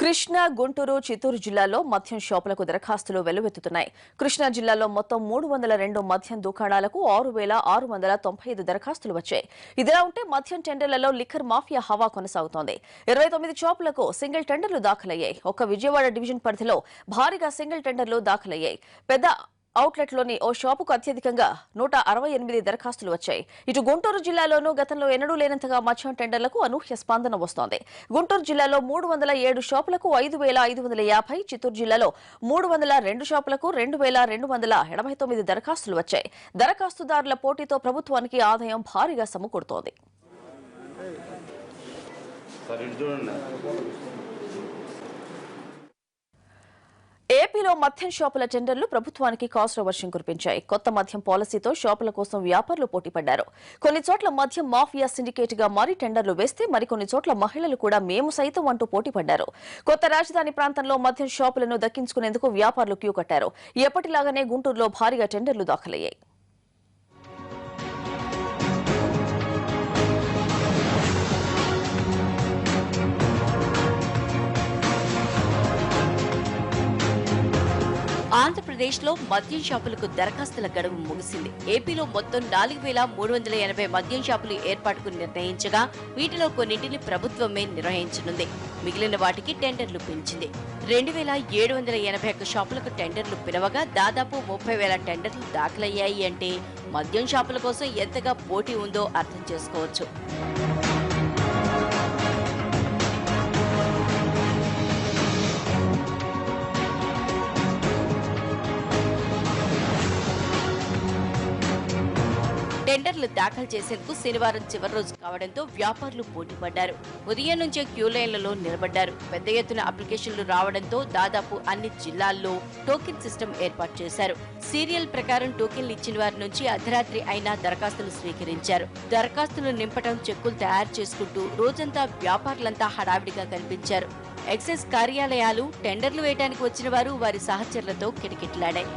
కృష్ణా, గుంటూరు, చిత్తూరు జిల్లాలో మద్యం షాపులకు దరఖాస్తులు వెల్లువెత్తుతున్నాయి. కృష్ణా జిల్లాలో మొత్తం 302 మద్యం దుకాణాలకు 6,695 దరఖాస్తులు వచ్చాయి. ఇదిలా ఉంటే మద్యం టెండర్లలో లిక్కర్ మాఫియా హవా కొనసాగుతోంది. 29 షాపులకు సింగిల్ టెండర్లు దాఖలయ్యాయి. ఒక్క విజయవాడ డివిజన్ పరిధిలో భారీగా సింగిల్ టెండర్లు దాఖలయ్యాయి. పెద్ద అవుట్లెట్లోని ఓ షాపుకు అత్యధికంగా 168 దరఖాస్తులు వచ్చాయి. ఇటు గుంటూరు జిల్లాలోనూ గతంలో ఎన్నడూ లేనంతగా మద్యం టెండర్లకు అనూహ్య స్పందన వస్తోంది. గుంటూరు జిల్లాలో 307 షాపులకు 5,550, చిత్తూరు జిల్లాలో 302 షాపులకు 2,289 దరఖాస్తులు వచ్చాయి. దరఖాస్తుదారుల పోటీతో ప్రభుత్వానికి ఆదాయం భారీగా సమకూరుతోంది. ఏపీలో మద్యం షాపుల టెండర్లు ప్రభుత్వానికి కాసుల వర్షం కురిపించాయి. కొత్త మద్యం పాలసీతో షాపుల కోసం వ్యాపారులు పోటీపడ్డారు. కొన్ని చోట్ల మద్యం మాఫియా సిండికేట్ గా మారి టెండర్లు వేస్తే మరికొన్ని చోట్ల మహిళలు కూడా మేము సైతం అంటూ పోటీపడ్డారు. కొత్త రాజధాని ప్రాంతంలో మద్యం షాపులను దక్కించుకునేందుకు వ్యాపారులు క్యూ కట్టారు. ఎప్పటిలాగానే గుంటూరులో భారీగా టెండర్లు దాఖలయ్యాయి. ఆంధ్రప్రదేశ్లో మద్యం షాపులకు దరఖాస్తుల గడువు ముగిసింది. ఏపీలో మొత్తం 4,380 మద్యం షాపులు ఏర్పాటుకు నిర్ణయించగా వీటిలో కొన్నింటిని ప్రభుత్వమే నిర్వహించనుంది. మిగిలిన వాటికి టెండర్లు పిలిచింది. 2,781 షాపులకు టెండర్లు పిలవగా దాదాపు 30,000 టెండర్లు దాఖలయ్యాయి అంటే మద్యం షాపుల కోసం ఎంతగా పోటీ ఉందో అర్థం చేసుకోవచ్చు. టెండర్లు దాఖలు చేసేందుకు శనివారం చివరి రోజు కావడంతో వ్యాపారులు పోటీపడ్డారు. ఉదయం నుంచే క్యూ లైన్లలో నిలబడ్డారు. పెద్ద ఎత్తున అప్లికేషన్లు రావడంతో దాదాపు అన్ని జిల్లాల్లో టోకెన్ సిస్టమ్ ఏర్పాటు చేశారు. సీరియల్ ప్రకారం టోకెన్లు ఇచ్చిన వారి నుంచి అర్ధరాత్రి అయినా దరఖాస్తులు స్వీకరించారు. దరఖాస్తులు నింపటం, చెక్కులు తయారు చేసుకుంటూ రోజంతా వ్యాపారులంతా హడావిడిగా కనిపించారు. ఎక్సైజ్ కార్యాలయాలు టెండర్లు వేయడానికి వచ్చిన వారు వారి సహచరులతో కిటకిటలాడాయి.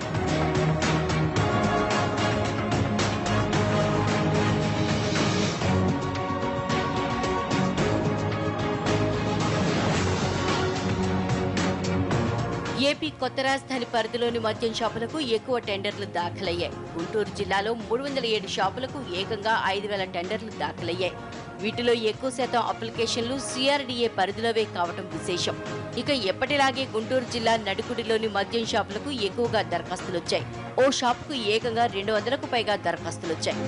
ఏపీ కొత్త రాజధాని పరిధిలోని మద్యం షాపులకు ఎక్కువ టెండర్లు దాఖలయ్యాయి. గుంటూరు జిల్లాలో 307 షాపులకు ఏకంగా 5,000 టెండర్లు దాఖలయ్యాయి. వీటిలో ఎక్కువ శాతం అప్లికేషన్లు సిఆర్డీఏ పరిధిలోవే కావటం విశేషం. ఇక ఎప్పటిలాగే గుంటూరు జిల్లా నడుకుడిలోని మద్యం షాపులకు ఎక్కువగా దరఖాస్తులొచ్చాయి. ఓ షాపుకు ఏకంగా 200కు పైగా దరఖాస్తులొచ్చాయి.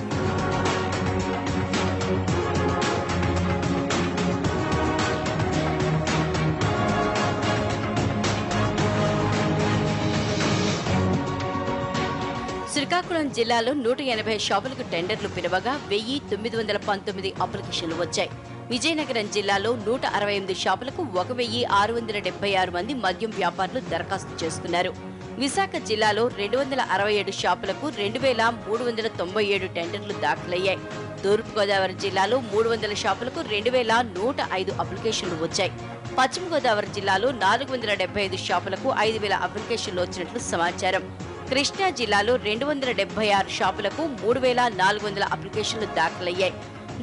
శ్రీకాకుళం జిల్లాలో 180 షాపులకు టెండర్లు పిలవగా 1,919 అప్లికేషన్లు వచ్చాయి. విజయనగరం జిల్లాలో 168 షాపులకు 1,676 మంది మద్యం వ్యాపారులు దరఖాస్తు చేసుకున్నారు. విశాఖ జిల్లాలో 267 షాపులకు 2,397 టెండర్లు దాఖలయ్యాయి. తూర్పుగోదావరి జిల్లాలో 300 షాపులకు 2,105 అప్లికేషన్లు వచ్చాయి. పశ్చిమ గోదావరి జిల్లాలో 475 షాపులకు 5,000 అప్లికేషన్లు వచ్చినట్లు సమాచారం. కృష్ణా జిల్లాలో 276 షాపులకు 3,400 అప్లికేషన్లు దాఖలయ్యాయి.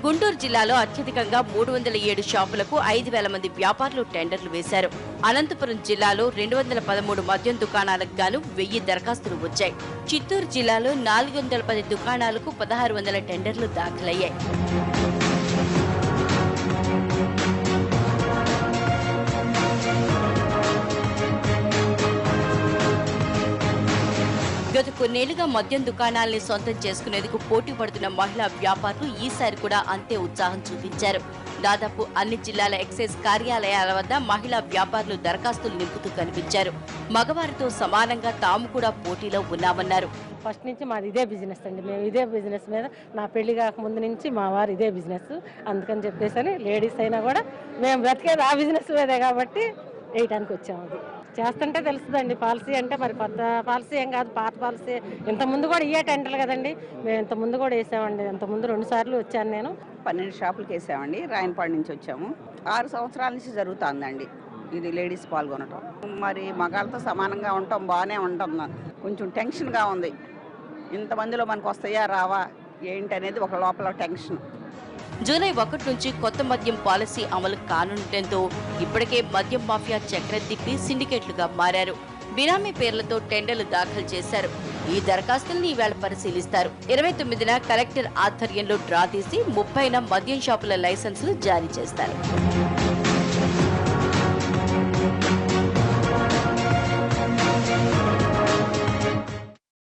గుంటూరు జిల్లాలో అత్యధికంగా 307 షాపులకు 5,000 మంది వ్యాపారులు టెండర్లు వేశారు. అనంతపురం జిల్లాలో 213 మద్యం దుకాణాలకు గాను 1,000 దరఖాస్తులు వచ్చాయి. చిత్తూరు జిల్లాలో 410 దుకాణాలకు 1,600 టెండర్లు దాఖలయ్యాయి. గత కొన్నేళ్లుగా మద్యం దుకాణాల్ని సొంతం చేసుకునేందుకు పోటీ పడుతున్న మహిళా వ్యాపారులు ఈసారి కూడా అంతే ఉత్సాహం చూపించారు. దాదాపు అన్ని జిల్లాల ఎక్సైజ్ కార్యాలయాల వద్ద మహిళా వ్యాపారులు దరఖాస్తులు నింపుతూ కనిపించారు. మగవారితో సమానంగా తాము కూడా పోటీలో ఉన్నామన్నారు. ఫస్ట్ నుంచి మాది ఇదే బిజినెస్ అండి. మేము ఇదే బిజినెస్ మీద నా పెళ్లి కాకముందు నుంచి మా వారు ఇదే బిజినెస్. అందుకని చెప్పేసి లేడీస్ అయినా కూడా మేము బ్రతికేది ఆ బిజినెస్ మీదే కాబట్టి వేయటానికి వచ్చాము. అది చేస్తుంటే తెలుస్తుందండి. పాలసీ అంటే మరి కొత్త పాలసీ ఏం కాదు, పాత పాలసీ. ఇంతకుముందు కూడా ఇయ్యే టెండర్లు కదండి. మేము ఇంతకుముందు కూడా వేసామండి. ఇంతకుముందు 2 సార్లు వచ్చాను నేను. 12 షాపులకు వేసామండి. రాయనపాడు నుంచి వచ్చాము. 6 సంవత్సరాల నుంచి జరుగుతుందండి ఇది లేడీస్ పాల్గొనటం. మరి మగాళ్ళతో సమానంగా ఉంటాం, బాగానే ఉంటాం. కొంచెం టెన్షన్గా ఉంది. ఇంతమందిలో మనకు వస్తాయా రావా ఏంటి అనేది ఒక లోపల టెన్షన్. జూలై 1 నుంచి కొత్త మద్యం పాలసీ అమలు కానుండటంతో ఇప్పటికే మద్యం మాఫియా చక్రం తిప్పి సిండికేట్లుగా మారారు. బినామీ పేర్లతో టెండర్లు దాఖలు చేశారు. ఈ దరఖాస్తుల్ని ఈవేళ పరిశీలిస్తారు. 29న కలెక్టర్ ఆధ్వర్యంలో డ్రా తీసి 30న మద్యం షాపుల లైసెన్సులు జారీ చేస్తారు.